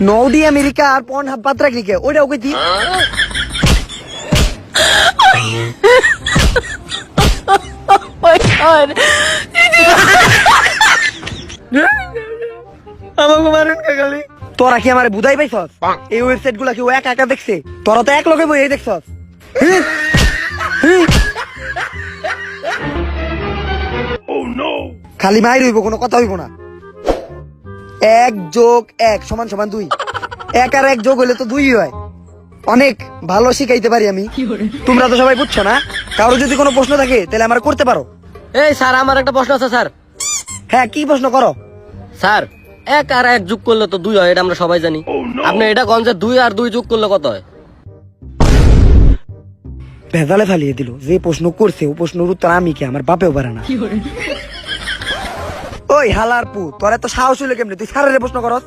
নৌদি America আর porn hub বাদ রাখলি কে ওইটা ওকে দি আমাকে মারুন কাকালি তোরা কি আমারে বুঝাই পাইছস এই ওয়েবসাইট গুলা কি ও একা একা দেখছে তোরা তো এক লগে বই দেখছস খালি মাই রইব কোনো কথা হইব না 1+1=2 1 আর 1 যোগ হইলে তো 2 হয় অনেক ভালো শিখাইতে পারি আমি তোমরা তো সবাই বুঝছো না কারো যদি কোনো প্রশ্ন থাকে তাহলে আমার করতে পারো এই স্যার আমার একটা প্রশ্ন আছে স্যার। হ্যাঁ কি প্রশ্ন করো স্যার 1 আর 1 যোগ করলে তো 2 হয়, এটা আমরা সবাই জানি। আপনি এটা কোন যে 2 আর 2 যোগ করলে কত হয়? ভেজালে ফালিয়ে দিল যে প্রশ্ন করছে ও প্রশ্নের উত্তর আমি কি আমার বাপেও পারে না ওই হালার পু তোর এত সাহস হইলে কেমনে তুই স্যারের প্রশ্ন করস